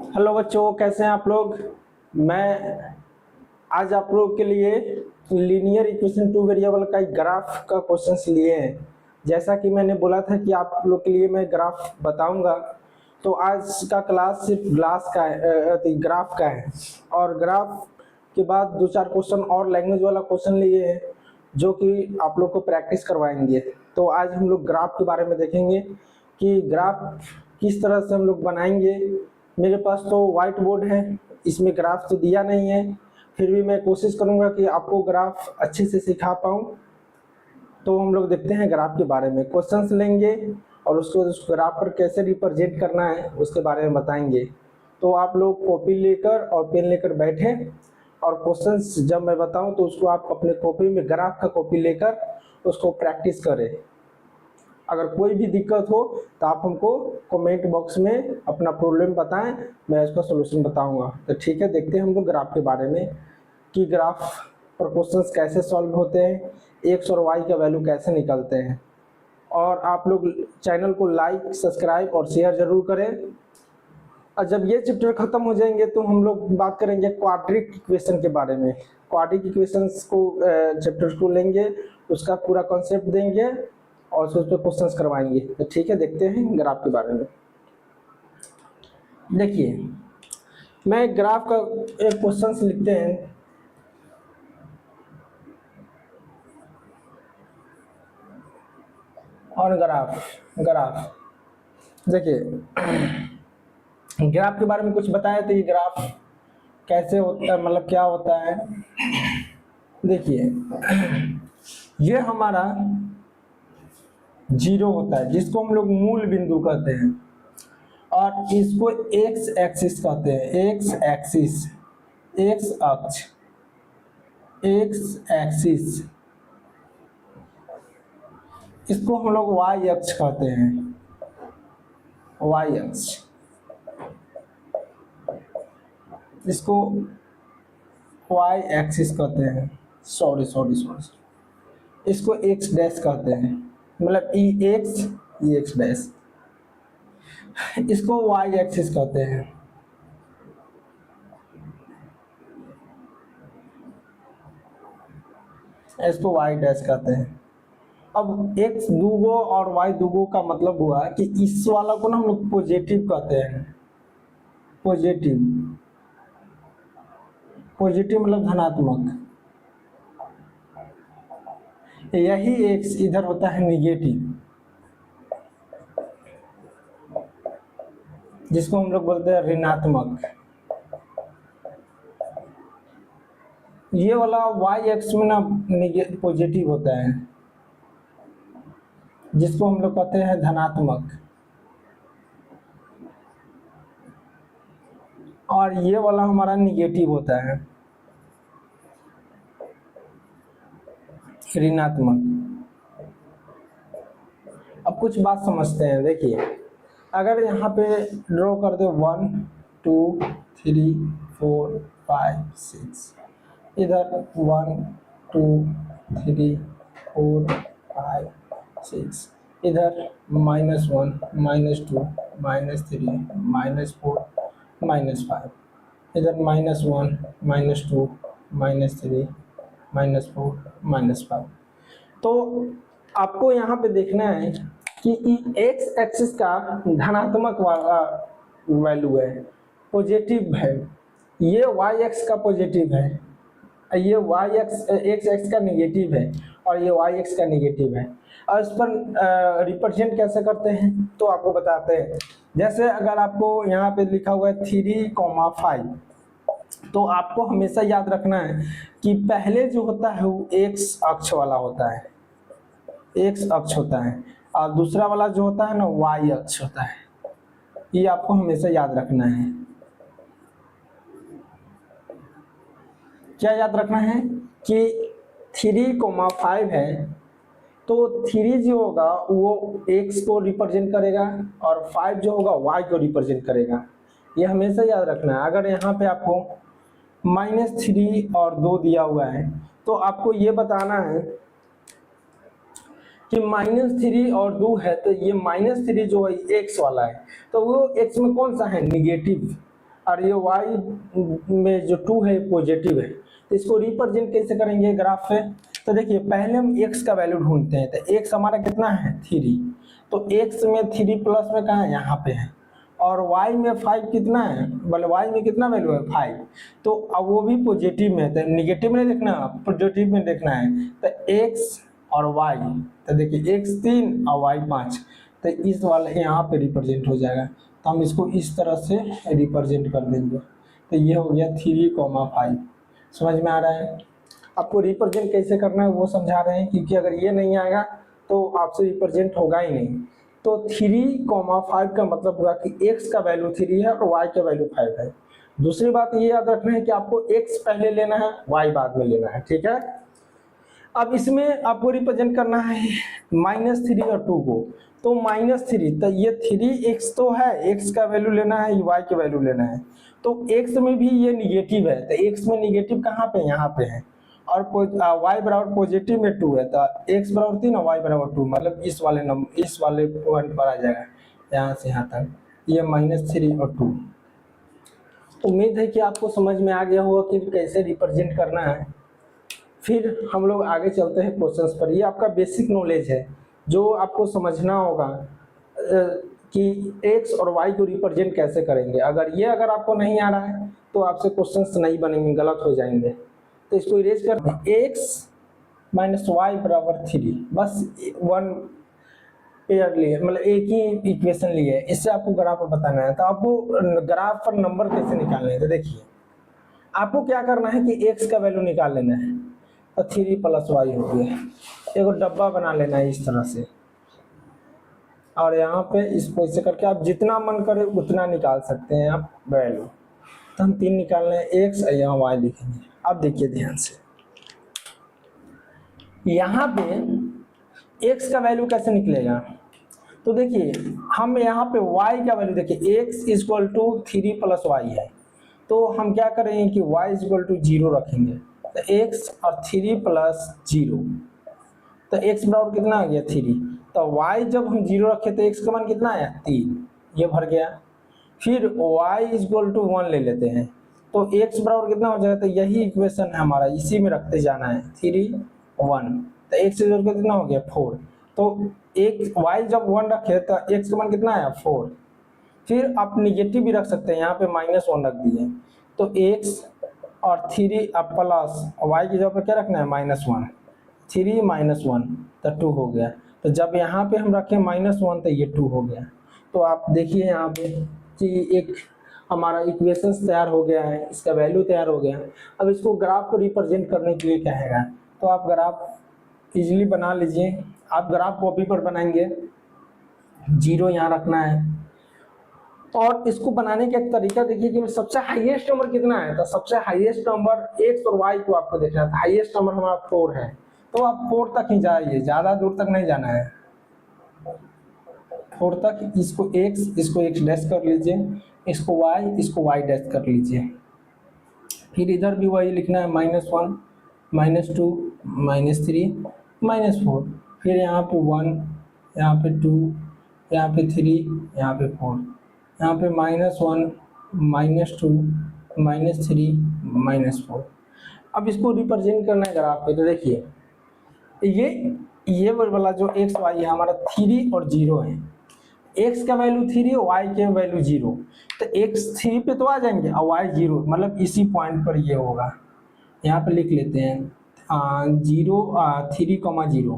Hello बच्चों, कैसे हैं आप लोग। मैं आज आप लोग के लिए लीनियर इक्वेशन टू वेरिएबल का एक ग्राफ का क्वेश्चंस लिए हैं। जैसा कि मैंने बोला था कि आप लोग के लिए मैं ग्राफ बताऊंगा, तो आज का क्लास सिर्फ ग्राफ का है। और ग्राफ के बाद दो चार क्वेश्चन और लैंग्वेज वाला क्वेश्चन लिए हैं जो कि आप लोग को प्रैक्टिस करवाएंगे। तो आज हम लोग ग्राफ के बारे में देखेंगे कि ग्राफ किस तरह से हम लोग बनाएंगे। मेरे पास तो व्हाइट बोर्ड है, इसमें ग्राफ तो दिया नहीं है, फिर भी मैं कोशिश करूंगा कि आपको ग्राफ अच्छे से सिखा पाऊँ। तो हम लोग देखते हैं ग्राफ के बारे में, क्वेश्चंस लेंगे और उसको उस ग्राफ पर कैसे रिप्रेजेंट करना है उसके बारे में बताएंगे। तो आप लोग कॉपी लेकर और पेन लेकर बैठे और क्वेश्चंस जब मैं बताऊं तो उसको आप अपने कॉपी में ग्राफ का कॉपी लेकर उसको प्रैक्टिस करें। अगर कोई भी दिक्कत हो तो आप हमको कमेंट बॉक्स में अपना प्रॉब्लम बताएं, मैं इसका सलूशन बताऊंगा। तो ठीक है, देखते हैं हम लोग ग्राफ के बारे में कि ग्राफ पर क्वेश्चंस कैसे सॉल्व होते हैं, एक्स और वाई का वैल्यू कैसे निकलते हैं। और आप लोग चैनल को लाइक, सब्सक्राइब और शेयर जरूर करें। और जब ये चैप्टर खत्म हो जाएंगे तो हम लोग बात करेंगे क्वाड्रिक इक्वेशन के बारे में। क्वाड्रिक इक्वेशंस को चैप्टर को लेंगे, उसका पूरा कॉन्सेप्ट देंगे और उस पर क्वेश्चंस करवाएंगे। तो ठीक है, देखते हैं ग्राफ के बारे में। देखिए, मैं ग्राफ का एक क्वेश्चंस लिखते हैं। और ग्राफ देखिए, ग्राफ के बारे में कुछ बताया था कि ग्राफ कैसे होता है, मतलब क्या होता है। देखिए, ये हमारा जीरो होता है जिसको हम लोग मूल बिंदु कहते हैं, और इसको एक्स एक्सिस कहते हैं। एक्स एक्सिस, एक्स अक्ष, एक्स एक्सिस, इसको हम लोग वाई अक्ष कहते हैं। वाई अक्ष, इसको वाई एक्सिस कहते हैं। सॉरी, इसको एक्स डैश कहते हैं, मतलब ई एक्स डैश, इसको वाई एक्सिस कहते हैं। इसको वाई डैश कहते हैं। अब एक्स दूगो और वाई दूगो का मतलब हुआ कि इस वाला को ना हम लोग पॉजिटिव कहते हैं। पॉजिटिव मतलब धनात्मक। यही एक्स इधर होता है निगेटिव, जिसको हम लोग बोलते हैं ऋणात्मक। ये वाला वाई एक्स में ना पॉजिटिव होता है, जिसको हम लोग कहते हैं धनात्मक। और ये वाला हमारा निगेटिव होता है, ऋणात्मक। अब कुछ बात समझते हैं। देखिए, अगर यहाँ पे ड्रॉ कर दे 1 2 3 4 5 6, इधर 1 2 3 4 5 6, इधर -1 -2 -3 -4 -5, इधर -1 -2 -3 -4 -5। तो आपको यहाँ पे देखना है कि एक्स एक्सिस का धनात्मक वाला वैल्यू है, पॉजिटिव है। ये वाई एक्स का पॉजिटिव है, ये वाई एक्स एक्स का निगेटिव है, और ये वाई एक्स का निगेटिव है। और इस पर रिप्रेजेंट कैसे करते हैं तो आपको बताते हैं। जैसे अगर आपको यहाँ पे लिखा हुआ है 3,5, तो आपको हमेशा याद रखना है कि पहले जो होता है वो एक्स अक्ष वाला होता है, एक्स अक्ष होता है, और दूसरा वाला जो होता है ना वाई अक्ष होता है। ये आपको हमेशा याद रखना है। क्या याद रखना है कि 3,5 है, तो 3 जो होगा वो x को रिप्रेजेंट करेगा और 5 जो होगा y को रिप्रेजेंट करेगा। ये हमेशा याद रखना है। अगर यहाँ पे आपको -3 और 2 दिया हुआ है तो आपको ये बताना है कि -3 और 2 है, तो ये -3 जो है x वाला है, तो वो x में कौन सा है, निगेटिव। और ये y में जो 2 है पॉजिटिव है, तो इसको रिप्रेजेंट कैसे करेंगे ग्राफ पे? तो देखिए पहले हम x का वैल्यू ढूंढते हैं। तो x हमारा कितना है 3, तो x में 3 प्लस में कहाँ है यहाँ पे है, और y में 5 कितना है, बोले y में कितना वैल्यू है 5, तो अब वो भी पॉजिटिव में है, तो निगेटिव में देखना पॉजिटिव में देखना है। तो x और y, तो देखिए x 3 और y 5, तो इस वाले यहाँ पे रिप्रेजेंट हो जाएगा। तो हम इसको इस तरह से रिप्रेजेंट कर देंगे। तो ये हो गया 3,5। समझ में आ रहा है? आपको रिप्रेजेंट कैसे करना है वो समझा रहे हैं, क्योंकि अगर ये नहीं आएगा तो आपसे रिप्रेजेंट होगा ही नहीं। तो 3,5 का मतलब हुआ कि x का वैल्यू 3 है और y का वैल्यू 5 है। दूसरी बात ये याद रखना है कि आपको x पहले लेना है, y बाद में लेना है, ठीक है। अब इसमें आपको रिप्रेजेंट करना है -3 और 2 को, तो -3, तो ये 3x तो है, x का वैल्यू लेना है, y का वैल्यू लेना है। तो x में भी ये निगेटिव है, तो x में निगेटिव कहाँ पे, यहाँ पे है, और y बराबर पॉजिटिव में 2 है, तो x बराबर 3 और y बराबर 2, मतलब इस वाले नंबर, इस वाले पॉइंट पर आ जाएगा, यहाँ से यहाँ तक, ये -3 और 2। उम्मीद है कि आपको समझ में आ गया होगा कि कैसे रिप्रेजेंट करना है। फिर हम लोग आगे चलते हैं क्वेश्चंस पर। ये आपका बेसिक नॉलेज है जो आपको समझना होगा कि x और y को रिप्रेजेंट कैसे करेंगे। अगर आपको नहीं आ रहा है तो आपसे क्वेश्चंस नहीं बनेंगे, गलत हो जाएंगे। तो इसको इरेज करते हैं, x - y बराबर 3, बस 1 पेयर लिए, मतलब एक ही इक्वेशन लिए है, इससे आपको ग्राफ पर बताना है। तो आपको ग्राफ पर नंबर कैसे निकालने हैं, तो देखिए आपको क्या करना है कि x का वैल्यू निकाल लेना है, तो 3 + y हो गया। एक डब्बा बना लेना है इस तरह से, और यहाँ पे इसको ऐसे करके आप जितना मन करे उतना निकाल सकते हैं आप वैल्यू। तो हम 3 निकाल रहे हैं, x और यहाँ y लिखेंगे। अब देखिए ध्यान से, यहाँ पे x का वैल्यू कैसे निकलेगा, तो देखिए हम यहाँ पे y का वैल्यू देखिए, x = 3 + y है, तो हम क्या करेंगे कि y = 0 रखेंगे। तो x और 3 + 0, तो x बराबर कितना आ गया 3, तो y जब हम 0 रखे तो x का मान कितना आया 3, ये भर गया। फिर y = 1 ले लेते हैं, तो x बराबर कितना हो जाएगा, तो यही इक्वेशन है हमारा, इसी में रखते जाना है 3 1, तो x बराबर कितना हो गया 4, तो y जब 1 रखे तो x का मान कितना आया 4। फिर आप निगेटिव भी रख सकते हैं, यहाँ पे -1 रख दिए, तो x और 3 अब प्लस y की जगह पर क्या रखना है -1, 3 - 1 तो 2 हो गया। तो जब यहाँ पे हम रखें -1 तो ये 2 हो गया। तो आप देखिए यहाँ पे कि एक हमारा इक्वेशंस तैयार हो गया है, इसका वैल्यू तैयार हो गया। अब इसको ग्राफ को रिप्रेजेंट करने के लिए क्या है, तो आप ग्राफ इजीली बना लीजिए। आप ग्राफ कॉपी पर बनाएंगे, 0 यहाँ रखना है, और इसको बनाने का एक तरीका देखिए कि सबसे हाईएस्ट नंबर कितना है, तो सबसे हाईएस्ट नंबर x और y को आपको देखना है। हाईएस्ट नंबर हमारा 4 है, तो आप 4 तक ही जाइए, ज्यादा दूर तक नहीं जाना है, 4 तक। इसको x डैश कर लीजिए, इसको y डैश कर लीजिए। फिर इधर भी वही लिखना है, -1 -2 -3 -4, फिर यहाँ पे 1, यहाँ पे 2, यहाँ पे 3, यहाँ पे 4, यहाँ पे -1 -2 -3 -4। अब इसको रिप्रेजेंट करना है ग्राफ पे, तो देखिए ये वाला जो x y है हमारा 3 और 0 है, x का वैल्यू 3 y के वैल्यू 0, तो x 3 पे तो आ जाएंगे और y 0, मतलब इसी पॉइंट पर ये होगा। यहाँ पे लिख लेते हैं 0 3,0।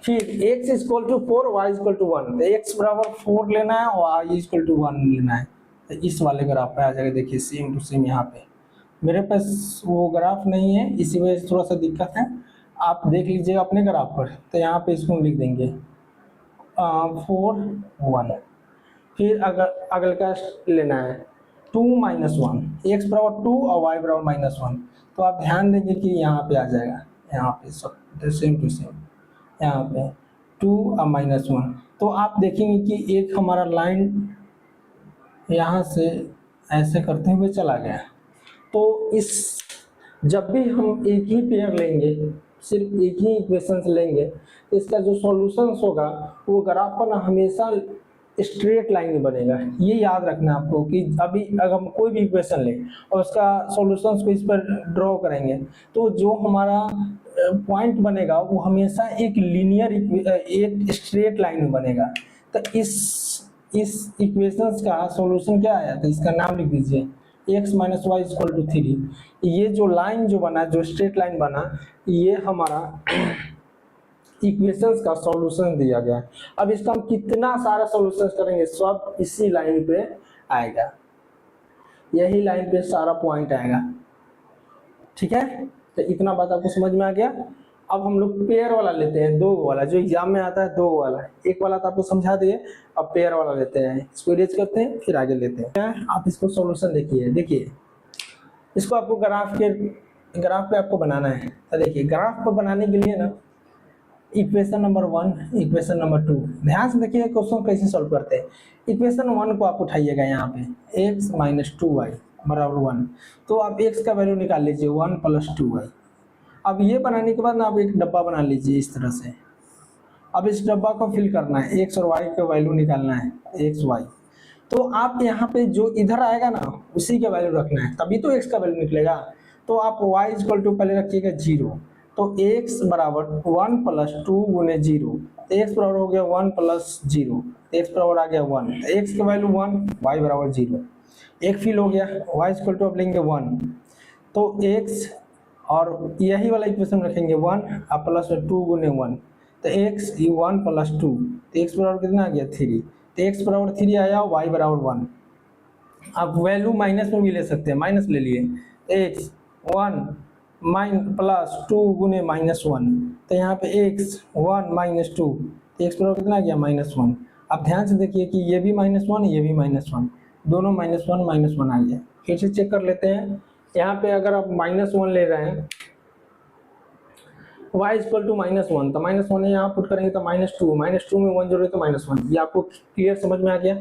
फिर x = 4 y = 1, तो x बराबर 4 लेना है, y = 1 लेना है। तो इस वाले ग्राफ पे आ जाएगा, देखिए सेम टू सेम। यहाँ पे मेरे पास वो ग्राफ नहीं है, इसी वजह से थोड़ा सा दिक्कत है, आप देख लीजिएगा अपने ग्राफ पर। तो यहाँ पे इसको लिख देंगे 4 1। फिर अगले का लेना है 2 - 1, x बराबर 2 और y बराबर -1, तो आप ध्यान देंगे कि यहाँ पे आ जाएगा, यहाँ पे सब सेम टू सेम, यहाँ पे 2 और -1। तो आप देखेंगे कि एक हमारा लाइन यहाँ से ऐसे करते हुए चला गया। तो इस जब भी हम एक ही पेयर लेंगे, सिर्फ एक ही इक्वेशन लेंगे, तो इसका जो सॉल्यूशंस होगा वो ग्राफ पर हमेशा स्ट्रेट लाइन में बनेगा। ये याद रखना आपको कि अभी अगर हम कोई भी इक्वेशन लें और उसका सॉल्यूशंस को इस पर ड्रॉ करेंगे तो जो हमारा पॉइंट बनेगा वो हमेशा एक लीनियर एक स्ट्रेट लाइन में बनेगा। तो इस इक्वेशंस का सॉल्यूशन क्या आया, तो इसका नाम लिख दीजिए x minus Y equal to 3। ये जो लाइन जो बना, जो स्ट्रेट लाइन बना, ये हमारा इक्वेशंस का सॉल्यूशन दिया गया। अब इसका हम कितना सारा सॉल्यूशंस करेंगे, सब इसी लाइन पे आएगा, यही लाइन पे सारा पॉइंट आएगा। ठीक है, तो इतना बात आपको समझ में आ गया। अब हम लोग पेयर वाला लेते हैं, दो वाला, जो एग्जाम में आता है दो वाला। एक वाला तो आपको समझा दिए, अब पेयर वाला लेते हैं, इसको इरेज करते हैं फिर आगे लेते हैं। आप इसको सॉल्यूशन देखिए, इसको आपको ग्राफ पे आपको बनाना है। तो देखिए ग्राफ पर बनाने के लिए ना इक्वेशन नंबर 1, इक्वेशन नंबर 2, ध्यान से देखिए क्वेश्चन कैसे सॉल्व करते हैं। इक्वेशन 1 को आप उठाइएगा, यहाँ पे x माइनस 2y बराबर 1, तो आप x का वैल्यू निकाल लीजिए 1 प्लस 2y। अब ये बनाने के बाद ना आप एक डब्बा बना लीजिए इस तरह से। अब इस डब्बा को फिल करना है, x और y का वैल्यू निकालना है, x y। तो आप यहाँ पे जो इधर आएगा ना उसी का वैल्यू रखना है, तभी तो x का वैल्यू निकलेगा। तो आप y इक्वल टू पहले रखिएगा 0, तो x बराबर 1 प्लस 2 गुने 0, x बराबर हो गया 1 प्लस 0, x बराबर आ गया 1, x का वैल्यू 1, y बराबर 0, एक फिल हो गया। y इक्वल टू आप लेंगे 1, तो x और यही वाला इक्वेशन रखेंगे 1 और प्लस 2 गुने 1, तो x 1 प्लस 2, तो x बराबर कितना आ गया 3, तो x बराबर 3 आया, y बराबर 1। आप वैल्यू माइनस में भी ले सकते हैं, माइनस ले लिए, x 1 प्लस 2 गुने -1, तो यहाँ पे x 1 माइनस 2, तो x बराबर कितना आ गया -1। अब ध्यान से देखिए कि ये भी -1, ये भी -1, दोनों -1 आ गया। फिर से चेक कर लेते हैं। यहाँ पे अगर आप -1 ले रहे हैं, y इक्वल टू -1, तो -1 यहाँ पुट करेंगे तो -2 में 1 जोड़े तो -1। ये आपको क्लियर समझ में आ गया।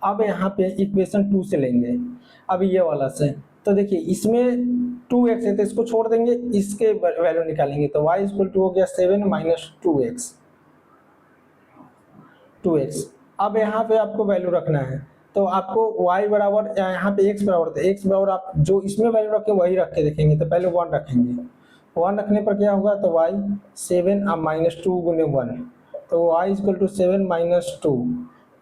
अब यहाँ पे इक्वेशन 2 से लेंगे, अब ये वाला से, तो देखिए इसमें 2x है तो इसको छोड़ देंगे, इसके वैल्यू निकालेंगे, तो y इक्वल टू हो गया 7 माइनस 2x। अब यहाँ पे आपको वैल्यू रखना है, तो आपको y बराबर, यहाँ पे x बराबर, तो x बराबर आप जो इसमें वैल्यू रखे वही रख के देखेंगे। तो पहले 1 रखेंगे, 1 रखने पर क्या होगा, तो y 7 अब -2 गुने 1, तो y इक्वल टू 7 माइनस 2,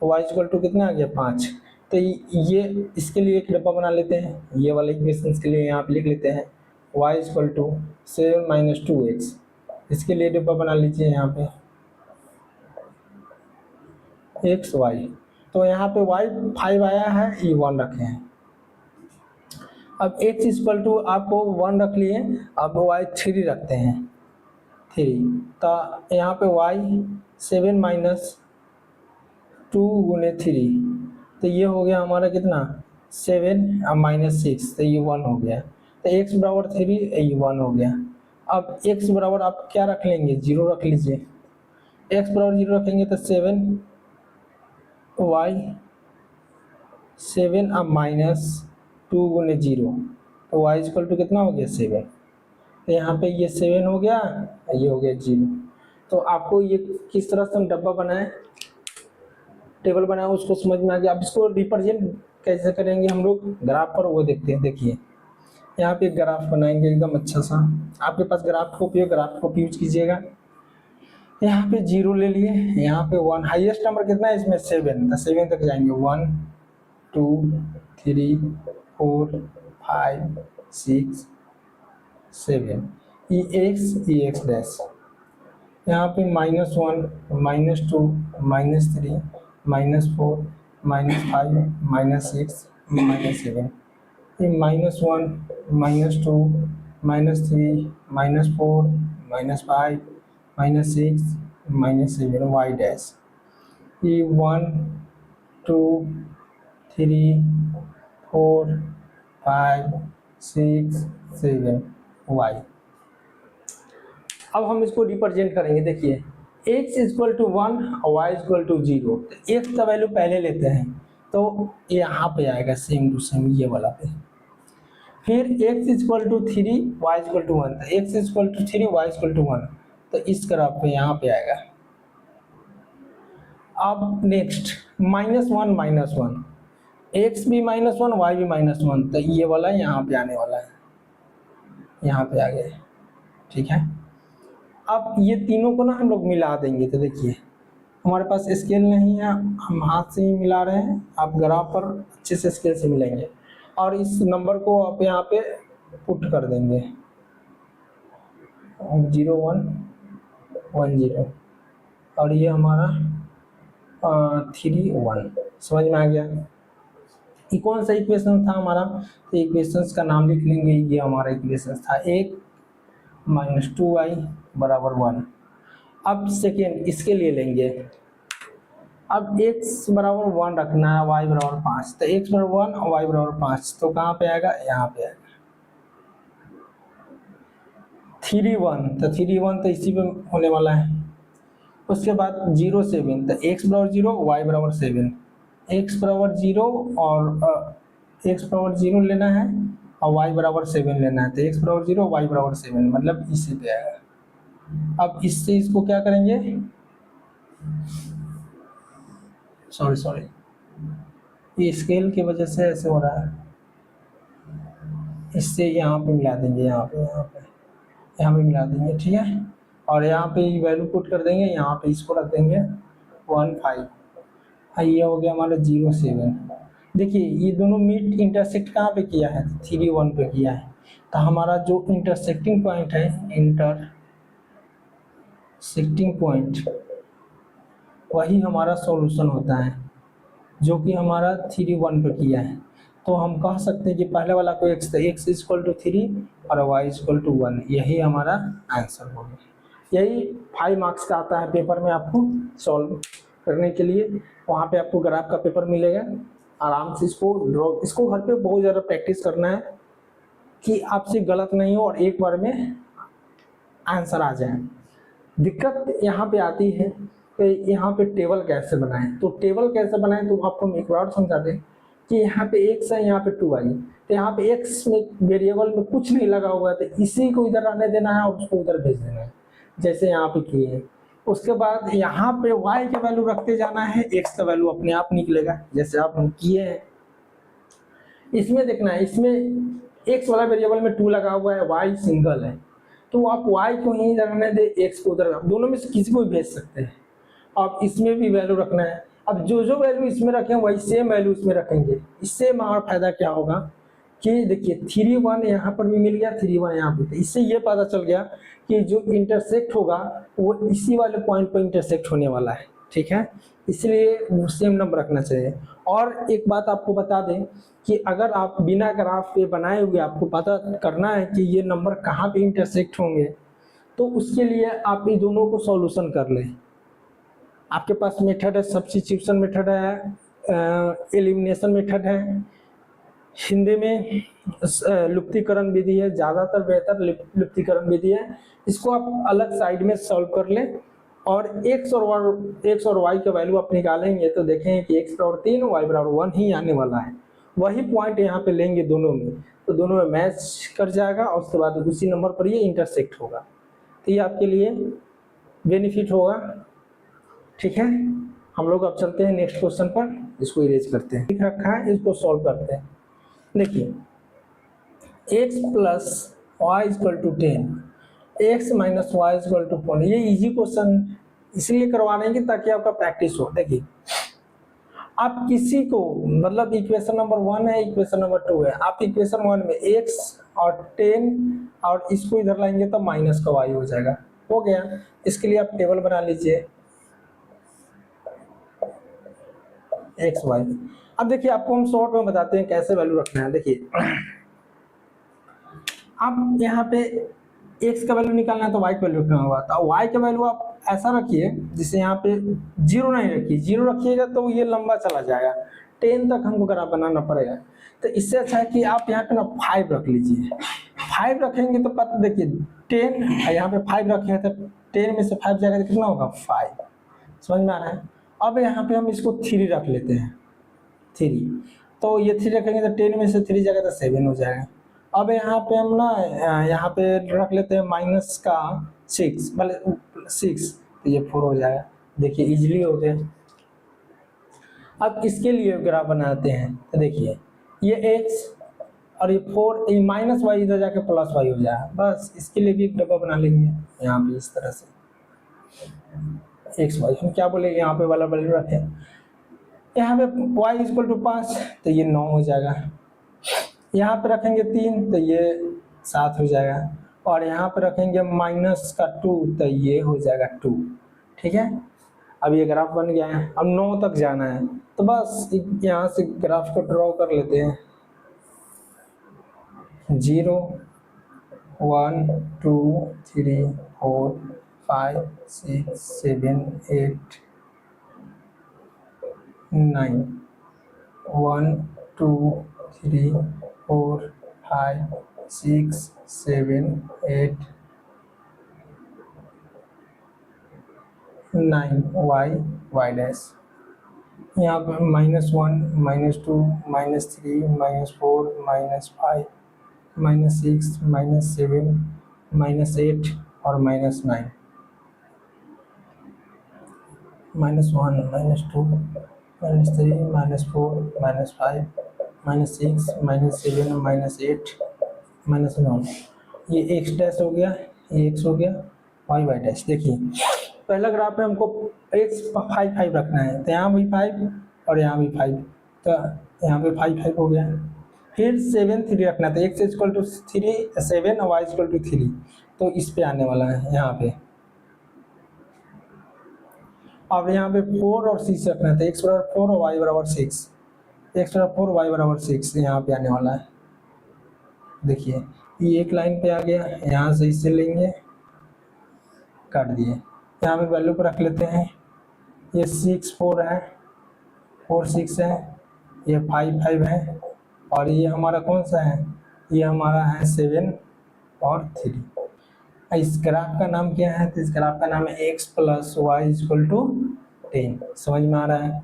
y इक्वल टू कितना आ गया 5। तो ये इसके लिए एक डब्बा बना लेते हैं, ये वाले इक्वेशन के लिए यहाँ पे लिख लेते हैं y equal to 7 minus 2x, इसके लिए डब्बा बना लीजिए यहाँ पे x y। तो यहाँ पे y 5 आया है, ये 1 रखे हैं। अब x इक्वल टू आपको 1 रख लिए, अब y 3 रखते हैं, 3, तो यहाँ पे y 7 माइनस 2 गुने 3, तो ये हो गया हमारा कितना 7 और -6, तो ये 1 हो गया। तो x बराबर 3, ये 1 हो गया। अब x बराबर आप क्या रख लेंगे, 0 रख लीजिए। x बराबर 0 रखेंगे तो 7 y 7 अब -2 गुने 0, तो y इक्वल टू कितना हो गया 7, तो यहाँ पे ये 7 हो गया, ये हो गया 0। तो आपको ये किस तरह से हम डब्बा बनाए, टेबल बनाए, उसको समझ में आ गया। अब इसको रिप्रेजेंट कैसे करेंगे हम लोग ग्राफ पर, वो देखते हैं। देखिए यहाँ पे ग्राफ बनाएंगे एकदम अच्छा सा, आपके पास ग्राफ को यूज कीजिएगा। यहाँ पे 0 ले लिए, यहाँ पे 1, हाईएस्ट नंबर कितना है इसमें 7, तो 7 तक जाएंगे, 1 2 3 4 5 6 7, ये x डैश, यहाँ पे -1 -2 -3 -4 -5 -6 -7, ये -1 -2 -3 -4 -5 -6 -7 y डैश, ये 1 2 3 4 5 6 7 y। अब हम इसको रिप्रेजेंट करेंगे। देखिए x इक्वल टू 1 और y इक्वल टू 0, x का वैल्यू पहले लेते हैं, तो यहाँ पे आएगा सेम टू सेम ये वाला पे। फिर x equal to 3 y equal to 1, तो x equal to 3 y equal to 1, तो इस ग्राफ पे यहाँ पे आएगा। अब नेक्स्ट -1 एक्स भी -1 वाई भी -1, तो ये वाला यहाँ पे आने वाला है, यहाँ पे आ गया, ठीक है। अब ये तीनों को ना हम लोग मिला देंगे, तो देखिए हमारे पास स्केल नहीं है, हम हाथ से ही मिला रहे हैं, आप ग्राफ पर अच्छे से स्केल से मिलेंगे और इस नंबर को आप यहाँ पे पुट कर देंगे 0 1 1 0 और ये हमारा 3 1। समझ में आ गया? ये कौन सा इक्वेशन था हमारा? तो इक्वेशंस का नाम लिख लेंगे, ये हमारा इक्वेशन था 1 - 2y = 1। अब सेकेंड इसके लिए लेंगे, अब x बराबर 1 रखना है, y बराबर 5, तो x बराबर 1 और y बराबर 5, तो कहाँ पे आएगा? यहाँ पे आएगा 3 1, तो 3 1 तो इसी पे होने वाला है। उसके बाद 0 7, तो x बराबर 0 y बराबर 7, x बराबर 0 और x बराबर 0 लेना है और y बराबर 7 लेना है, तो x बराबर 0 y बराबर 7, मतलब इसी पे आएगा। अब इससे इसको क्या करेंगे, सॉरी ये स्केल की वजह से ऐसे हो रहा है, इससे यहाँ पे मिला देंगे, यहाँ पे मिला देंगे, ठीक है। और यहाँ पे वैल्यू पुट कर देंगे, यहाँ पे इसको रख देंगे 1 5, ये हो गया हमारा 0 7। देखिए ये दोनों मीट इंटरसेक्ट कहाँ पे किया है? 3 1 पे किया है, तो हमारा जो इंटरसेक्टिंग पॉइंट है, इंटरसेक्टिंग पॉइंट, वही हमारा सॉल्यूशन होता है, जो कि हमारा 3 1 पे किया है। तो हम कह सकते हैं कि पहले वाला को x था, x = 3 और y = 1, यही हमारा आंसर होगा। यही 5 मार्क्स का आता है पेपर में आपको सॉल्व करने के लिए। वहाँ पे आपको ग्राफ का पेपर मिलेगा, आराम से इसको ड्रॉ, इसको घर पे बहुत ज़्यादा प्रैक्टिस करना है कि आपसे गलत नहीं हो और एक बार में आंसर आ जाए। दिक्कत यहाँ पे आती है कि यहाँ पे टेबल कैसे बनाएं, तो टेबल कैसे बनाएं तो आपको हम एक बार समझा दें कि यहाँ पे x है, यहाँ पे 2y, तो यहाँ पे x में वेरिएबल में कुछ नहीं लगा हुआ है, तो इसी को इधर आने देना है और उसको उधर भेज देना है, जैसे यहाँ पे किए। उसके बाद यहाँ पे y का वैल्यू रखते जाना है, x का वैल्यू अपने आप निकलेगा, जैसे आप हम किए हैं। इसमें देखना है, इसमें x वाला वेरिएबल में 2 लगा हुआ है, y सिंगल है, तो आप y को यहीं रहने दे, x को उधर, दोनों में से किसी को भी भेज सकते हैं। अब इसमें भी वैल्यू रखना है, अब जो वैल्यू इसमें रखें वही सेम वैल्यू इसमें रखेंगे। इससे हमारा फायदा क्या होगा कि देखिए 3 1 यहाँ पर भी मिल गया, 3 1 यहाँ पे, तो इससे ये पता चल गया कि जो इंटरसेक्ट होगा वो इसी वाले पॉइंट पर इंटरसेक्ट होने वाला है, ठीक है। इसलिए सेम नंबर रखना चाहिए। और एक बात आपको बता दें कि अगर आप बिना ग्राफ पे बनाए हुए आपको पता करना है कि ये नंबर कहाँ पे इंटरसेक्ट होंगे, तो उसके लिए आप ये दोनों को सॉल्यूशन कर लें। आपके पास मेथड है, सब्स्टिट्यूशन मेथड है, एलिमिनेशन मेथड है, हिंदी में लुप्तीकरण विधि है, ज़्यादातर बेहतर लुप्तीकरण विधि है। इसको आप अलग साइड में सॉल्व कर लें और x और y का वैल्यू आप निकालेंगे तो देखेंगे कि x बराबर 3 y बराबर 1 ही आने वाला है। वही पॉइंट यहाँ पे लेंगे दोनों में, तो दोनों में मैच कर जाएगा और उसके बाद उसी नंबर पर ये इंटरसेक्ट होगा, तो ये आपके लिए बेनिफिट होगा, ठीक है। हम लोग अब चलते हैं नेक्स्ट क्वेश्चन पर, इसको इरेज करते हैं, ठीक रखा है, इसको सॉल्व करते हैं। देखिए x + y = 10, x - y = 4, ये इजी क्वेश्चन इसलिए करवा रहे हैं कि ताकि आपका प्रैक्टिस हो। देखिए आप किसी को, मतलब इक्वेशन नंबर 1 है, इक्वेशन नंबर 2 है, आप इक्वेशन 1 में x और 10 और इसको इधर लाएंगे तो माइनस का y हो जाएगा, हो गया। इसके लिए आप टेबल बना लीजिए x y। अब देखिए आपको हम शॉर्ट में बताते हैं कैसे वैल्यू रखना है। देखिए आप यहाँ पे x का वैल्यू निकालना है तो y का वैल्यू रखना होगा, तो y का वैल्यू आप ऐसा रखिए जिसे यहाँ पे 0 नहीं रखिए, 0 रखिएगा तो ये लंबा चला जाएगा, 10 तक हमको ग्राफ बनाना पड़ेगा। तो इससे अच्छा है कि आप यहाँ पे ना 5 रख लीजिए। 5 रखेंगे तो पता, देखिए 10 यहाँ पे 5 रखे तो 10 में से 5 जाएगा तो कितना होगा 5, समझ में आ रहा है। अब यहाँ पे हम इसको 3 रख लेते हैं, 3, तो ये 3 रखेंगे तो 10 में से 3 जाएगा तो 7 हो जाएगा। अब यहाँ पे हम ना यहाँ पे रख लेते हैं माइनस का 6, मतलब 6, तो ये 4 हो जाएगा। देखिए इजीली हो गया, अब इसके लिए ग्राफ बनाते हैं तो देखिए ये x और ये 4, ये माइनस वाई इधर जाके प्लस वाई हो जाए, बस इसके लिए भी एक डब्बा बना लेंगे यहाँ पे इस तरह से एक्स वाई। हम क्या बोलेंगे यहाँ पे वाला वैल्यू रखें, यहाँ पे y इक्वल टू 5 तो ये 9 हो जाएगा, यहाँ पे रखेंगे 3 तो ये 7 हो जाएगा, और यहाँ पे रखेंगे माइनस का 2 तो ये हो जाएगा 2। ठीक है, अब ये ग्राफ बन गया है। अब 9 तक जाना है तो बस यहाँ से ग्राफ को ड्रॉ कर लेते हैं। 0 1 2 3 4 5 6 7 8 9 1 2 3 4 5 6 7 8 9 y डैश, यहाँ पर -1 -2 -3 -4 -5 -6 -7 -8 और -9, -1 -2 -3 -4 -5 -6 -7 -8 -9, ये x डैश हो गया, ये x हो गया, y डैश। देखिए पहला ग्राफ में हमको x 5 5 रखना है तो यहाँ भी 5 और यहाँ भी 5, तो यहाँ पे 5 5 हो गया। फिर 7 3 रखना था, x इक्वल टू 3 7 और y इक्वल टू 3, तो इस पे आने वाला है यहाँ पे। अब यहाँ पे 4 और 6 रखना था, x बराबर 4 और y बराबर 6, x बराबर 4 y बराबर 6 यहाँ पे आने वाला है। देखिए ये एक लाइन पे आ गया, यहाँ से इसे लेंगे काट दिए, यहाँ पे वैल्यू पर रख लेते हैं। ये 6 4 है, 4 6 है, ये 5 5 है, और ये हमारा कौन सा है, ये हमारा है 7 और 3। इस ग्राफ का नाम क्या है, तो इस ग्राफ का नाम है x plus Y equal to 10। समझ में आ रहा है।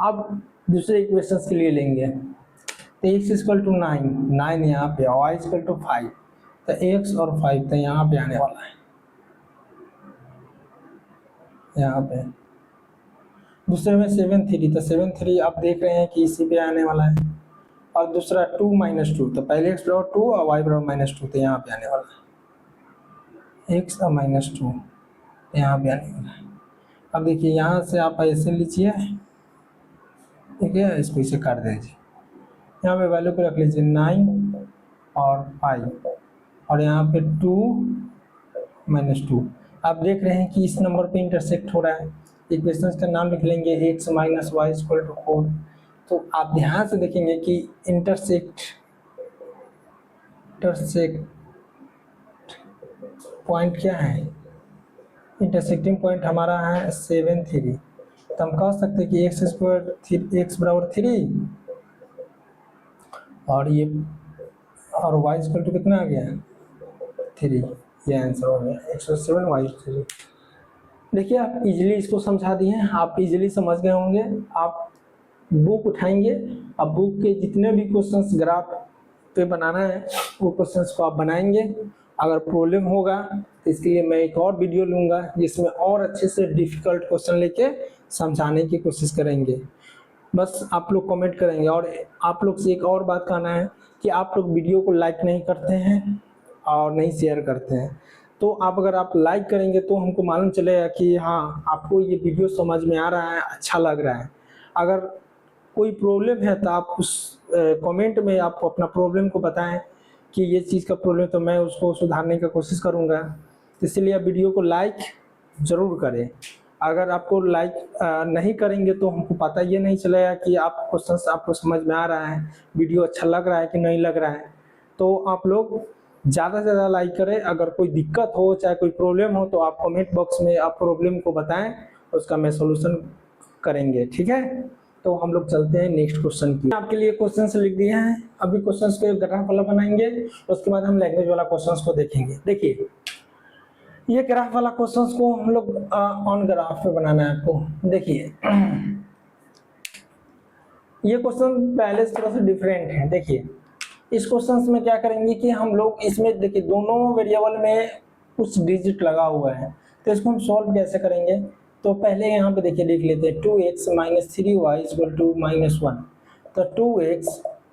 अब दूसरे इक्वेशन के लिए लेंगे तो x इक्वल टू 9 यहाँ पे, y इक्वल टू 5, तो x और 5 तो यहाँ पे आने वाला है, यहाँ पे। दूसरे में 7 3, तो 7 3 आप देख रहे हैं कि इसी पे आने वाला है, और दूसरा 2 -2, तो पहले x बराबर 2 और y बराबर -2 तो यहाँ पे आने वाला है, x और -2 यहाँ पे आने वाला है। अब देखिए यहाँ से आप ऐसे लीजिए, ठीक है, इसको इसे काट दीजिए, यहाँ पे वैल्यू को रख लीजिए 9 और 5, और यहाँ पे 2 -2। आप देख रहे हैं कि इस नंबर पे इंटरसेक्ट हो रहा है। इक्वेशन का नाम लिख लेंगे x minus Y equal to 4। तो आप ध्यान से देखेंगे कि इंटरसेक्ट पॉइंट क्या है, इंटरसेक्टिंग पॉइंट हमारा है 7 3, तो हम कह सकते हैं कि x बराबर 3 और ये और y इक्वल टू कितना आ गया 3, ये आंसर हो गया 107 y 3। देखिए आप इजीली इसको समझा दिए, आप इजीली समझ गए होंगे। आप बुक उठाएंगे, अब बुक के जितने भी क्वेश्चंस ग्राफ पे बनाना है वो क्वेश्चंस को आप बनाएंगे। अगर प्रॉब्लम होगा तो इसके लिए मैं एक और वीडियो लूँगा जिसमें और अच्छे से डिफ़िकल्ट क्वेश्चन लेके समझाने की कोशिश करेंगे। बस आप लोग कमेंट करेंगे। और आप लोग से एक और बात कहना है कि आप लोग वीडियो को लाइक नहीं करते हैं और नहीं शेयर करते हैं, तो अगर आप लाइक करेंगे तो हमको मालूम चलेगा कि हाँ आपको ये वीडियो समझ में आ रहा है, अच्छा लग रहा है। अगर कोई प्रॉब्लम है तो आप उस कमेंट में आप अपना प्रॉब्लम को बताएं कि ये चीज़ का प्रॉब्लम, तो मैं उसको सुधारने की कोशिश करूँगा। तो इसलिए आप वीडियो को लाइक ज़रूर करें। अगर आपको लाइक नहीं करेंगे तो हमको पता ये नहीं चलेगा कि आप क्वेश्चन आपको समझ में आ रहा है, वीडियो अच्छा लग रहा है कि नहीं लग रहा है। तो आप लोग ज़्यादा से ज़्यादा लाइक करें। अगर कोई दिक्कत हो, चाहे कोई प्रॉब्लम हो, तो आप कमेंट बॉक्स में आप प्रॉब्लम को बताएं, उसका मैं सॉल्यूशन करेंगे। ठीक है, तो हम लोग चलते हैं नेक्स्ट क्वेश्चन की। आपके लिए क्वेश्चन लिख दिए हैं, अभी क्वेश्चन को ग्राफ वाला बनाएंगे, उसके बाद हम लैंग्वेज वाला क्वेश्चन को देखेंगे। देखिए ये ग्राफ वाला क्वेश्चन को हम लोग ऑन ग्राफ पे बनाना है आपको। देखिए ये क्वेश्चन पहले से थोड़ा सा डिफरेंट है। देखिए इस क्वेश्चन में क्या करेंगे कि हम लोग इसमें देखिए दोनों वेरिएबल में कुछ डिजिट लगा हुआ है, तो इसको हम सॉल्व कैसे करेंगे। तो पहले यहाँ पे देखिए लिख लेते हैं 2x minus 3y equal to -1। तो 2x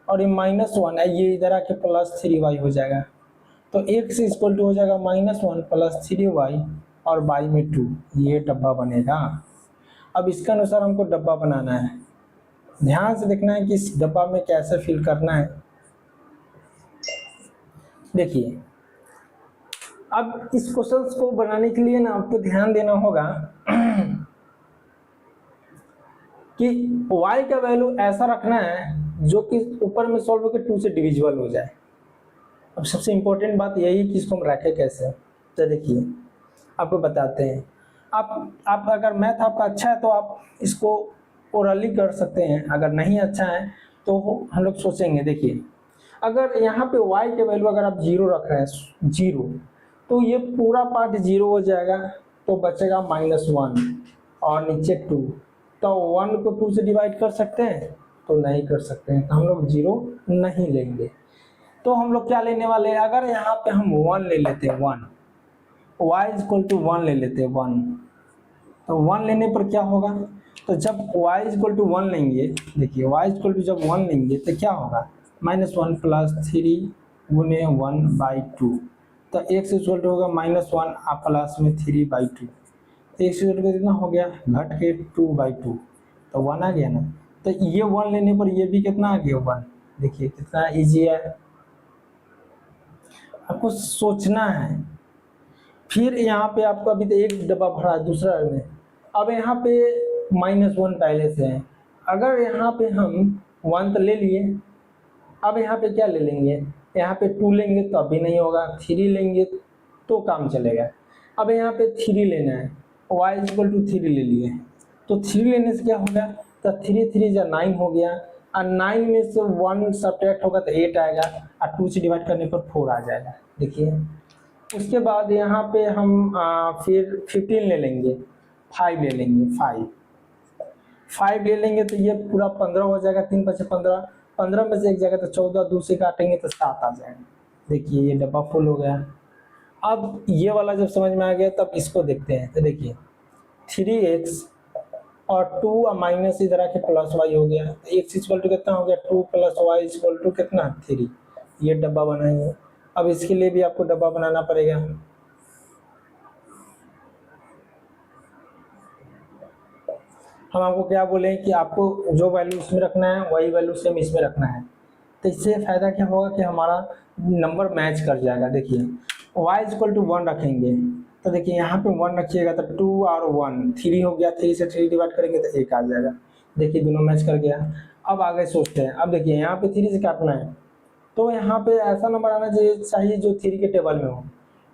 और ये -1 है, ये इधर आके +3y हो जाएगा। तो x इक्वल टू हो जाएगा -1 + 3y और y में 2, ये डब्बा बनेगा। अब इसके अनुसार हमको डब्बा बनाना है। ध्यान से देखना है कि इस डब्बा में कैसे फिल करना है। देखिए अब इस क्वेश्चन को बनाने के लिए ना आपको ध्यान देना होगा कि y का वैल्यू ऐसा रखना है जो कि ऊपर में सॉल्व होकर 2 से डिविजिबल हो जाए। अब सबसे इम्पोर्टेंट बात यही कि इसको हम रखें कैसे। तो देखिए आपको बताते हैं। आप अगर मैथ आपका अच्छा है तो आप इसको ओरली कर सकते हैं, अगर नहीं अच्छा है तो हम लोग सोचेंगे। देखिए अगर यहाँ पे y के वैल्यू अगर आप 0 रख रहे हैं 0, तो ये पूरा पार्ट 0 हो जाएगा, तो बचेगा -1 और नीचे 2। तो 1 को 2 से डिवाइड कर सकते हैं? तो नहीं कर सकते हैं, तो हम लोग 0 नहीं लेंगे। तो हम लोग क्या लेने वाले हैं, अगर यहाँ पे हम 1 ले लेते हैं, 1 y इक्वल टू 1 ले लेते हैं 1, तो 1 लेने पर क्या होगा, तो जब y इक्वल टू 1 लेंगे, देखिए y इक्वल टू जब 1 लेंगे तो क्या होगा, -1 + 3 गुने 1/2। तो x इक्वल टू होगा -1 और प्लस में 3/2। तो x इक्वल टू कितना हो गया, घट के 2/2, तो 1 आ गया ना। तो ये 1 लेने पर ये भी कितना आ गया, 1। देखिए कितना इजी है, आपको सोचना है। फिर यहाँ पे आपको अभी तो एक डब्बा भरा है दूसरा में, अब यहाँ पे -1 पहले से है। अगर यहाँ पे हम 1 तो ले लिए, अब यहाँ पे क्या ले लेंगे, यहाँ पे 2 लेंगे तो अभी नहीं होगा, 3 लेंगे तो काम चलेगा। अब यहाँ पे 3 लेना है, y इक्वल टू 3 ले लिए, तो 3 लेने से क्या होगा, तो 3 3 जा 9 हो गया, और 9 में से 1 सब्ट्रैक्ट होगा तो 8 आएगा, और 2 से डिवाइड करने पर 4 आ जाएगा। देखिए उसके बाद यहाँ पे हम फिर 15 ले लेंगे, 5 ले लेंगे, 5 ले लेंगे तो ये पूरा 15 हो जाएगा, 3 5 15, 15 में से एक जगह तो 14, 2 से काटेंगे तो 7 आ जाएगा। देखिए ये डब्बा फुल हो गया। अब ये वाला जब समझ में आ गया तब इसको देखते हैं। तो देखिए 3x और 2 और माइनस इधर आके +y हो गया, x इक्वल टू कितना हो गया, 2 + y इक्वल टू कितना, 3। ये डब्बा बनाएंगे। अब इसके लिए भी आपको डब्बा बनाना पड़ेगा। हम आपको क्या बोले कि आपको जो वैल्यू इसमें रखना है वही वैल्यू सेम इसमें रखना है। तो इससे फायदा क्या होगा कि हमारा नंबर मैच कर जाएगा। देखिए y इक्वल टू 1 रखेंगे, तो देखिए यहाँ पे 1 रखिएगा तो 2 और 1 3 हो गया, 3 से 3 डिवाइड करेंगे तो 1 आ जाएगा। देखिए दोनों मैच कर गया। अब आगे सोचते हैं। अब देखिए यहाँ पे 3 से काटना है, तो यहाँ पे ऐसा नंबर आना चाहिए जो 3 के टेबल में हो।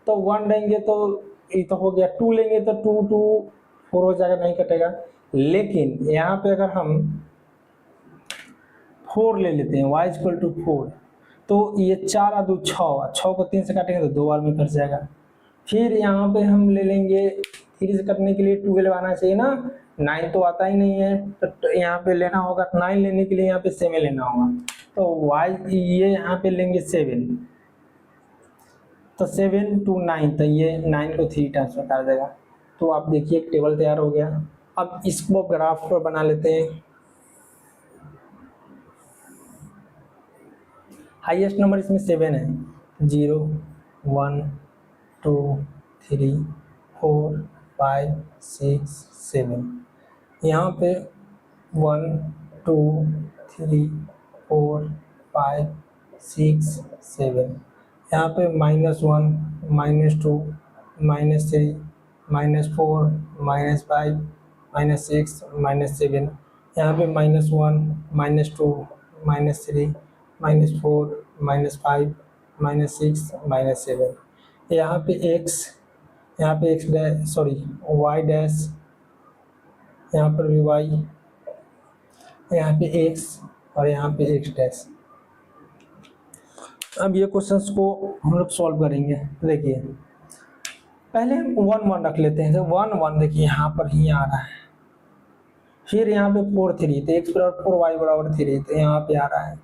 तो 1 लेंगे तो ये तो हो गया, 2 लेंगे तो 2 2 4 हो जाएगा, नहीं कटेगा। लेकिन यहाँ पे अगर हम 4 ले लेते हैं, y इक्वल टू 4, तो ये 4 और 2 6 को 3 से काटेंगे तो 2 बार में कट जाएगा। फिर यहाँ पे हम ले लेंगे, 3 से कटने के लिए 12 आना चाहिए ना, 9 तो आता ही नहीं है, तो यहाँ पे लेना होगा। 9 लेने के लिए यहाँ पे 7 लेना होगा, तो y ये यहाँ पे लेंगे 7, तो 7 to 9, तो ये 9 को 3 टाइम्स में काट देगा। तो आप देखिए एक टेबल तैयार हो गया। अब इसको ग्राफ पर बना लेते हैं। हाईएस्ट नंबर इसमें 7 है, 0 1 2 3 4 5 6 7। यहाँ पे 1 2 3 4 5 6 7। यहाँ पे -1 -2 -3 -4 -5 -6 -7। यहाँ पे -1 -2 -3 -4 -5 -6 -7। यहाँ पे x dash, sorry y dash, यहाँ पर भी y, यहाँ पे x और यहाँ पे x डैश। अब ये क्वेश्चंस को हम लोग सॉल्व करेंगे। देखिए पहले हम 1 1 रख लेते हैं। तो 1 1 देखिए यहाँ पर ही आ रहा है, फिर यहाँ पे 4 3, तो x बराबर 4 y बराबर 3, तो यहाँ पे आ रहा है।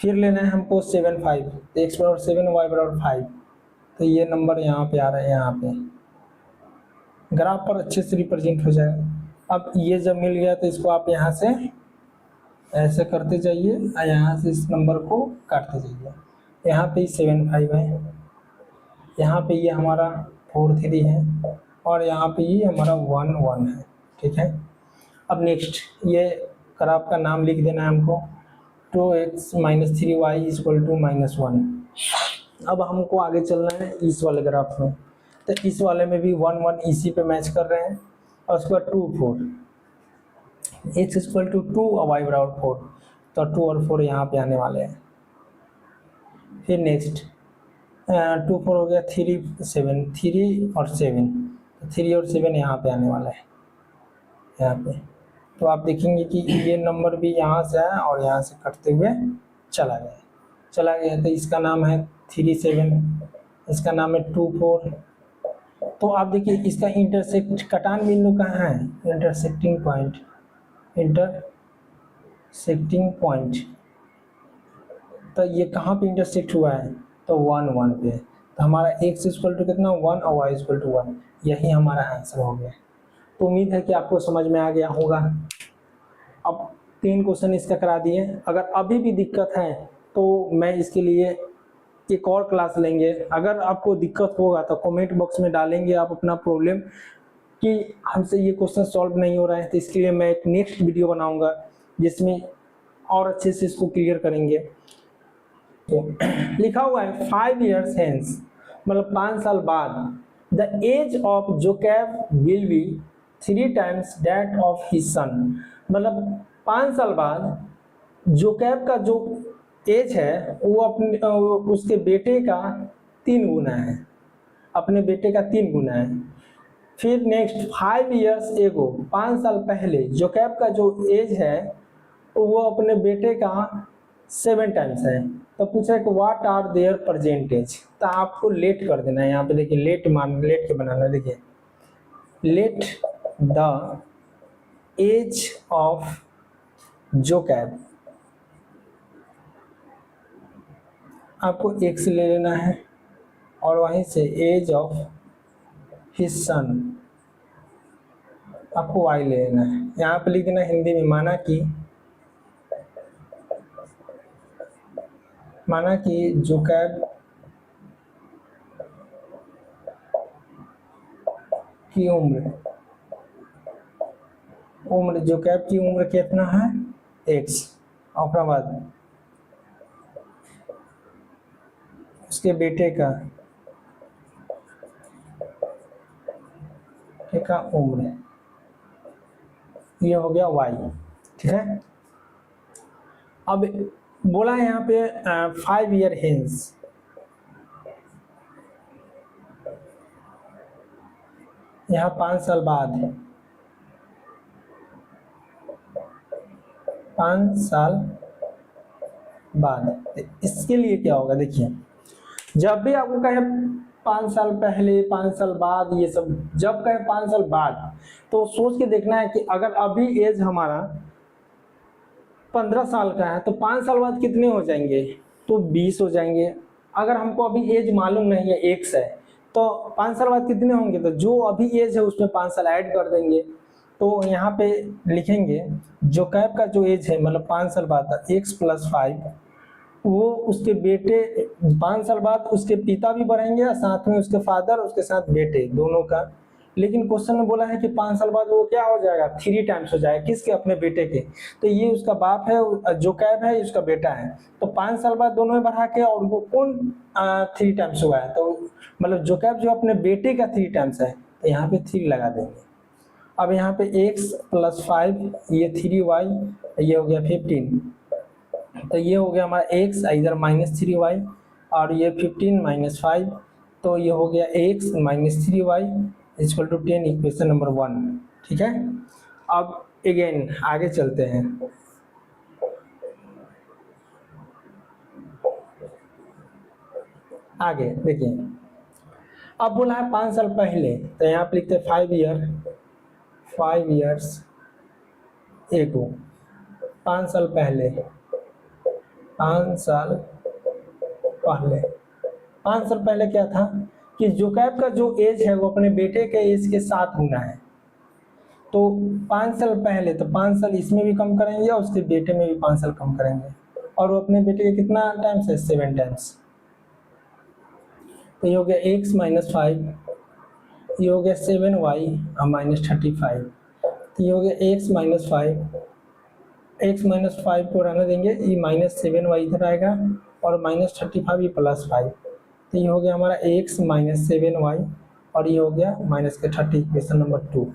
फिर लेना है हमको 7 5, तो x बराबर 7 y बराबर 5, तो ये नंबर यहाँ पे आ रहा है। यहाँ पे ग्राफ पर अच्छे से रिप्रेजेंट हो जाएगा। अब ये जब मिल गया तो इसको आप यहाँ से ऐसे करते जाइए और यहाँ से इस नंबर को काटते जाइए। यहाँ पे 7 5 है, यहाँ पे ये हमारा 4 3 है और यहाँ पे ये हमारा 1 1 है। ठीक है, अब नेक्स्ट ये ग्राफ का नाम लिख देना है हमको, 2x - 3y = -1। अब हमको आगे चलना है इस वाले ग्राफ में, तो इस वाले में भी 1 1 इसी पे मैच कर रहे हैं और उसके बाद 2 4, x = 2 और y = 4, तो 2 और 4 यहाँ पे आने वाले हैं। फिर नेक्स्ट 2 4 हो गया, 3 7, 3 और 7, तो 3 और 7 यहाँ पे आने वाला है यहाँ पे। तो आप देखेंगे कि ये नंबर भी यहाँ से आया और यहाँ से कटते हुए चला गया, तो इसका नाम है 3 7, इसका नाम है 2 4। तो आप देखिए इसका इंटरसेक्ट कटान बिंदु कहाँ है, इंटरसेक्टिंग पॉइंट, तो ये कहाँ पे इंटरसेक्ट हुआ है, तो 1 1 पे। तो हमारा x = कितना 1 और y = 1, यही हमारा आंसर हो गया। तो उम्मीद है कि आपको समझ में आ गया होगा। अब 3 क्वेश्चन इसका करा दिए। अगर अभी भी दिक्कत है तो मैं इसके लिए एक और क्लास लेंगे। अगर आपको दिक्कत होगा तो कमेंट बॉक्स में डालेंगे आप अपना प्रॉब्लम कि हमसे ये क्वेश्चन सॉल्व नहीं हो रहा है, तो इसके लिए मैं एक नेक्स्ट वीडियो बनाऊंगा जिसमें और अच्छे से इसको क्लियर करेंगे। तो लिखा हुआ है 5 years hence, मतलब 5 साल बाद, the age of Jacob will be 3 times that of his son, मतलब 5 साल बाद जोकैब का जो एज है वो अपने उसके बेटे का 3 गुना है, अपने बेटे का 3 गुना है। फिर नेक्स्ट 5 years ago, 5 साल पहले जोकैब का जो एज है वो अपने बेटे का 7 times है। तो पूछा कि व्हाट आर देयर परसेंटेज, तो आपको लेट कर देना है यहाँ पे। देखिए लेट के बनाना है। देखिए लेट द एज ऑफ जोकैब, आपको x ले लेना है और वहीं से एज ऑफ हिज सन आपको y ले लेना है। यहाँ पे लिख देना हिंदी में, माना कि जोकैब की उम्र जोकैब की उम्र कितना है x, और बाद उसके बेटे का उम्र, ये हो गया y। ठीक है, अब बोला है यहाँ पे 5 year hence, यहाँ 5 साल बाद है, 5 साल बाद। इसके लिए क्या होगा, देखिए जब भी आपको कहे 5 साल पहले, 5 साल बाद, ये सब जब कहे 5 साल बाद, तो सोच के देखना है कि अगर अभी एज हमारा 15 साल का है तो 5 साल बाद कितने हो जाएंगे, तो 20 हो जाएंगे। अगर हमको अभी एज मालूम नहीं है, x है, तो 5 साल बाद कितने होंगे, तो जो अभी एज है उसमें 5 साल ऐड कर देंगे। तो यहाँ पे लिखेंगे जोकैब का जो एज है, मतलब 5 साल बाद x + 5, वो उसके बेटे 5 साल बाद उसके पिता भी बढ़ेंगे और साथ में उसके फादर, उसके साथ बेटे दोनों का। लेकिन क्वेश्चन में बोला है कि 5 साल बाद वो क्या हो जाएगा, 3 times हो जाएगा, किसके, अपने बेटे के। तो ये उसका बाप है, जोकैब है, उसका बेटा है। तो 5 साल बाद दोनों में बढ़ा के, और वो कौन 3 times हुआ है, तो मतलब जोकैब जो अपने बेटे का 3 times है, तो यहाँ पे 3 लगा देंगे। अब यहाँ पे x + 5, ये 3y, ये हो गया 15, तो ये हो गया हमारा x इधर -3y, और ये 15 - 5, तो ये हो गया x - 3y = 10, इक्वेशन नंबर 1। ठीक है, अब अगेन आगे चलते हैं। आगे देखिए, अब बोला है 5 साल पहले, तो यहाँ पे लिखते हैं 5 years ago, 5 साल पहले, 5 साल पहले क्या था कि जोकैब का जो एज है वो अपने बेटे के एज के साथ गुना है। तो 5 साल पहले, तो 5 साल इसमें भी कम करेंगे और उसके बेटे में भी 5 साल कम करेंगे, और वो अपने बेटे के कितना टाइम्स है, 7 टाइम्स। तो ये हो गया x माइनस 5, ये हो गया 7y और माइनस 35। तो ये हो गया x माइनस 5, x माइनस 5 को रहने देंगे, ये माइनस 7y इधर आएगा और माइनस 35 ये प्लस 5। तो ये हो गया हमारा x माइनस 7y और ये हो गया माइनस के 30, क्वेश्चन नंबर 2।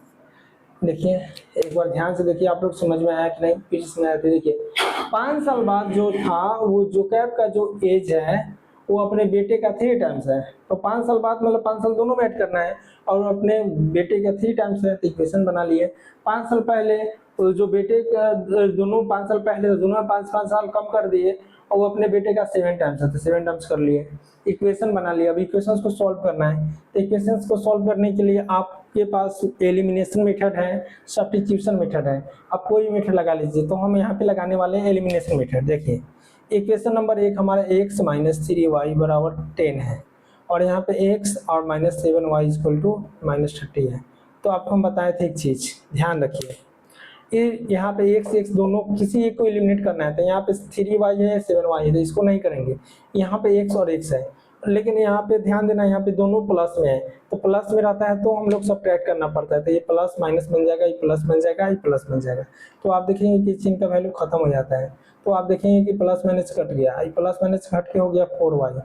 देखिए एक बार ध्यान से देखिए, आप लोग समझ में आया कि नहीं, फिर इसमें आया। देखिए 5 साल बाद जो था वो जोकैब का जो एज है वो अपने बेटे का 3 टाइम्स है। तो 5 साल बाद मतलब 5 साल दोनों में ऐड करना है और अपने बेटे का 3 टाइम्स है, तो इक्वेशन बना लिए। 5 साल पहले तो जो बेटे का दोनों 5 साल पहले दोनों 5 साल कम कर दिए और वो अपने बेटे का 7 टाइम्स है, तो 7 टाइम्स कर लिए, इक्वेशन बना लिया। अब इक्वेशंस को सॉल्व करना है, तो इक्वेशंस को सॉल्व करने के लिए आपके पास एलिमिनेशन मेथड है, सब्स्टिट्यूशन मेथड है, आप कोई मेथड लगा लीजिए। तो हम यहाँ पे लगाने वाले हैं एलिमिनेशन मेथड। देखिए इक्वेशन नंबर 1 हमारा x माइनस 3y बराबर 10 है और यहाँ पे x और minus 7y equal to minus 30 है। तो आपको हम बताए थे एक चीज, ध्यान रखिए, यहाँ पे x दोनों किसी एक को एलिमिनेट करना है। तो यहाँ पे 3y है 7y है, तो इसको नहीं करेंगे। यहाँ पे x और x है, लेकिन यहाँ पे ध्यान देना, यहाँ पे दोनों प्लस में है, तो प्लस में रहता है तो हम लोग सब्ट्रैक्ट करना पड़ता है। तो ये प्लस माइनस बन जाएगा, ये प्लस बन जाएगा, ये प्लस बन जाएगा। तो आप देखेंगे कि चिन्ह का वैल्यू खत्म हो जाता है। तो आप देखेंगे कि प्लस माइनस कट गया, ये प्लस माइनस कट के हो गया 4y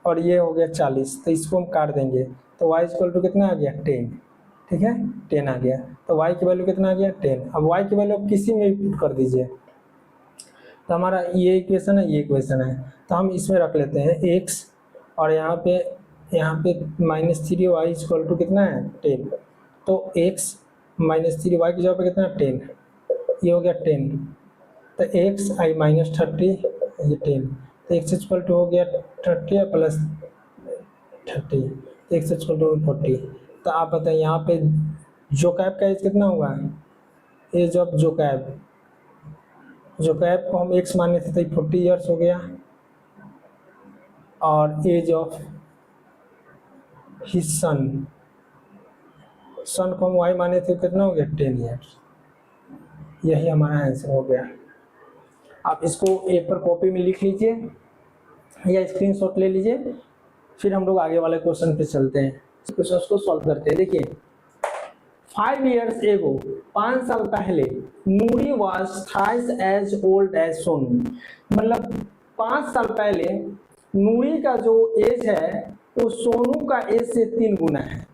और ये हो गया 40। तो इसको हम काट देंगे, तो y इक्वल टू कितना आ गया, 10। ठीक है, 10 आ गया। तो y की वैल्यू कितना आ गया, 10। अब y की वैल्यू किसी में भी पुट कर दीजिए। तो हमारा ये इक्वेशन है, ये इक्वेशन है, तो हम इसमें रख लेते हैं x और यहाँ पे माइनस 3y इक्वल टू कितना है, 10। तो x माइनस 3y की जगह पे कितना है, 10। ये हो गया 10। तो x आई माइनस 30, ये 10। तो x इक्वल टू हो गया 30 प्लस 30, तो x इक्वल टू 40। तो आप बताइए यहाँ पे जोकैब का एज कितना हुआ है, एज ऑफ जोकैब को हम x माने थे तो 40 ईयर्स हो गया, और एज ऑफ हिज सन को हम y माने थे, कितना हो गया, 10 ईयर्स। यही हमारा आंसर हो गया। आप इसको एक पर कॉपी में लिख लीजिए या स्क्रीनशॉट ले लीजिए, फिर हम लोग आगे वाले क्वेश्चन पे चलते हैं, क्वेश्चन को सॉल्व करते हैं। देखिए 5 years ago, 5 साल पहले, नूरी was thrice as old as Sonu. मतलब 5 साल पहले नूरी का जो एज है वो सोनू का एज से 3 गुना है।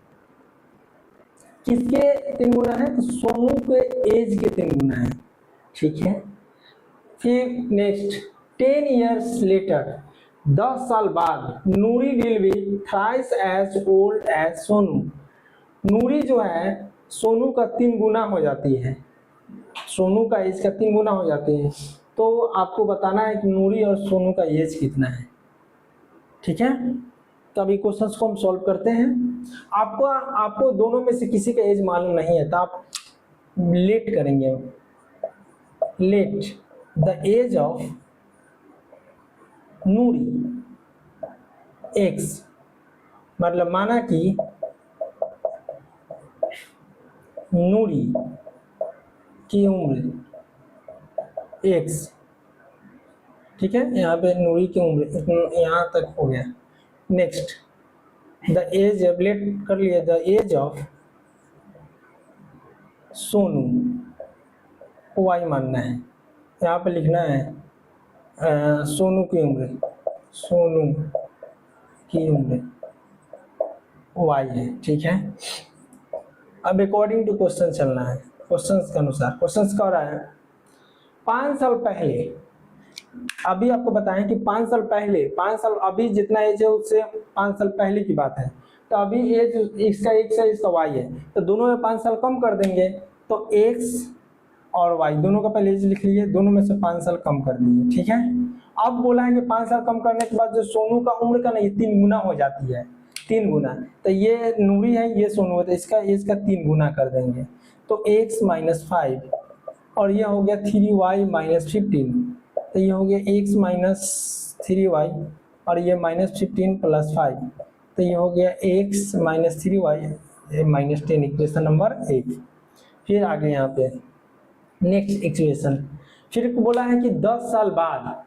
किसके 3 गुना है, तो सोनू के एज के 3 गुना है। ठीक है, फिर नेक्स्ट 10 years later, 10 साल बाद, Noori will be thrice as old as Sonu. Noori जो है सोनू का 3 गुना हो जाती है, सोनू का एज का 3 गुना हो जाती है। तो आपको बताना है कि नूरी और सोनू का एज कितना है। ठीक है, तो अभी क्वेश्चंस को हम सॉल्व करते हैं। आपको दोनों में से किसी का एज मालूम नहीं है तो आप लेट करेंगे, let the age of Noori X, मतलब माना कि नूरी की उम्र एक्स। ठीक है, यहाँ पे नूरी की उम्र यहाँ तक हो गया। नेक्स्ट द एज, अब लेट कर लिए, द एज ऑफ सोनू को वाई मानना है, यहाँ पे लिखना है सोनू की उम्र वाई है। ठीक है, अब अकॉर्डिंग टू क्वेश्चन चलना है, क्वेश्चन के अनुसार। क्वेश्चन कह रहा है 5 साल पहले, अभी आपको बताएं कि 5 साल पहले, 5 साल अभी जितना एज है उससे 5 साल पहले की बात है। तो अभी एज इसका x है, इसका y है, तो दोनों में 5 साल कम कर देंगे। तो x और y दोनों का पहले एज लिख लीजिए, दोनों में से 5 साल कम कर दिए। ठीक है, अब बोला है कि 5 साल कम करने के बाद जो सोनू का उम्र का ना, ये 3 गुना हो जाती है, 3 गुना। तो ये नूरी है, ये सोनू है, तो इसका एज का 3 गुना कर देंगे। तो x माइनस 5 और ये हो गया 3y माइनस 15, तो ये हो गया x माइनस 3y और ये माइनस 15 प्लस 5, तो ये हो गया x minus 3y minus 10, equation number 1। फिर आगे यहाँ पे नेक्स्ट इक्वेशन, फिर बोला है कि 10 साल बाद,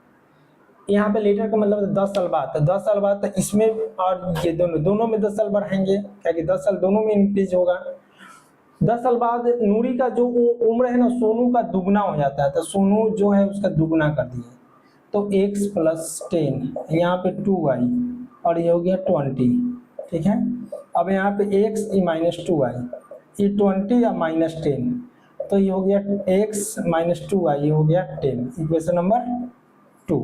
यहाँ पे लेटर का मतलब 10 साल बाद, तो 10 साल बाद तो इसमें और ये दोनों में 10 साल बढ़ाएंगे, क्या कि 10 साल दोनों में इंक्रीज होगा। 10 साल बाद नूरी का जो उम्र है ना सोनू का दुगना हो जाता है, तो सोनू जो है उसका दुगना कर दिए, तो x प्लस 10, यहाँ पे 2y और ये हो गया 20, ठीक है। अब यहाँ पे x माइनस 2y, ये 20 या माइनस 10, तो ये हो गया x माइनस 2y, ये हो गया 10, इक्वेशन नंबर 2।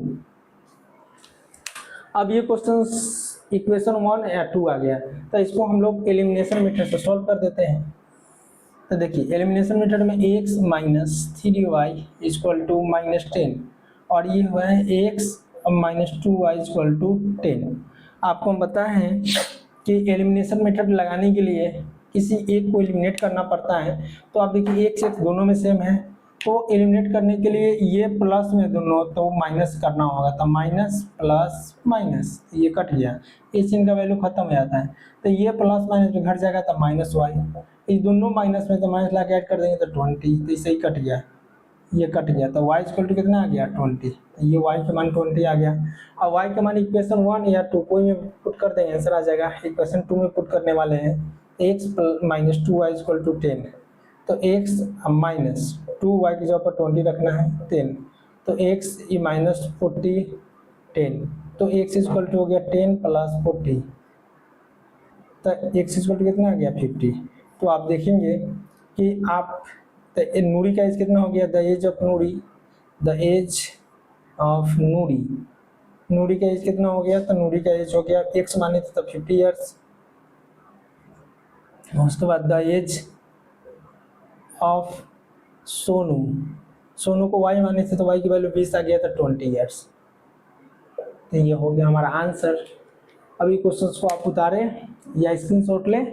अब ये क्वेश्चन इक्वेशन 1 या 2 आ गया, तो इसको हम लोग एलिमिनेशन मेथड से सॉल्व कर देते हैं। तो देखिए एलिमिनेशन मेथड में x minus 3y equal to minus 10 और ये हुआ है x minus 2y equal to 10। आपको हम बताए हैं कि एलिमिनेशन मेथड लगाने के लिए किसी एक को एलिमिनेट करना पड़ता है, तो आप देखिए x दोनों में सेम है, तो एलिमिनेट करने के लिए ये प्लस में दोनों तो माइनस करना होगा, तो माइनस प्लस माइनस ये कट गया, इस चिन्ह का वैल्यू खत्म हो जाता है, तो ये प्लस माइनस में घट जाएगा तो माइनस वाई, इस दोनों माइनस में तो माइनस ला के ऐड कर देंगे तो 20, तो इसे ही कट गया, ये कट गया, तो y इक्वल टू कितना आ गया 20, तो ये y का मान 20 आ गया। अब y का मान इक्वेशन 1 या 2 कोई में पुट कर देंगे आंसर आ जाएगा। इक्वेशन 2 में पुट करने वाले हैं x minus 2y equal to 10, तो x माइनस 2y की जगह पर 20 रखना है 10, तो x माइनस 40 10, तो x इक्वल टू हो गया 10 प्लस 40, तो x इक्वल टू कितना आ गया 50। तो आप देखेंगे कि आप नूरी का एज कितना हो गया, the age of Noori, the age of Noori, Noori का एज कितना हो गया, तो नूरी का एज हो गया x माने थे तो 50 ईयर्स, उसके बाद the age of Sonu, Sonu को y माने थे तो y की वैल्यू 20 आ गया था 20 ईयर्स। तो ये हो गया हमारा आंसर। अभी क्वेश्चंस को आप उतारें या स्क्रीनशॉट लें।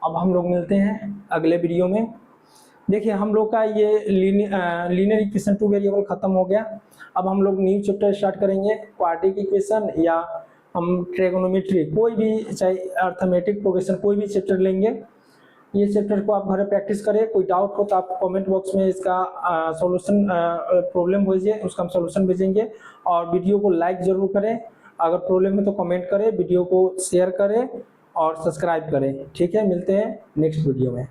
अब हम लोग मिलते हैं अगले वीडियो में। देखिए हम लोग का ये लीनियर इक्वेशन 2 वेरिएबल खत्म हो गया। अब हम लोग न्यू चैप्टर स्टार्ट करेंगे, क्वाड्रेटिक इक्वेशन या हम ट्रिगोनोमेट्री, कोई भी चाहे अर्थमेटिक प्रोग्रेशन कोई भी चैप्टर लेंगे। ये चैप्टर को आप घर में प्रैक्टिस करें। कोई डाउट हो तो आप कमेंट बॉक्स में इसका सॉल्यूशन प्रॉब्लम भेजिए, उसका हम सॉल्यूशन भेजेंगे। और वीडियो को लाइक जरूर करें, अगर प्रॉब्लम है तो कमेंट करें, वीडियो को शेयर करें और सब्सक्राइब करें। ठीक है, मिलते हैं नेक्स्ट वीडियो में।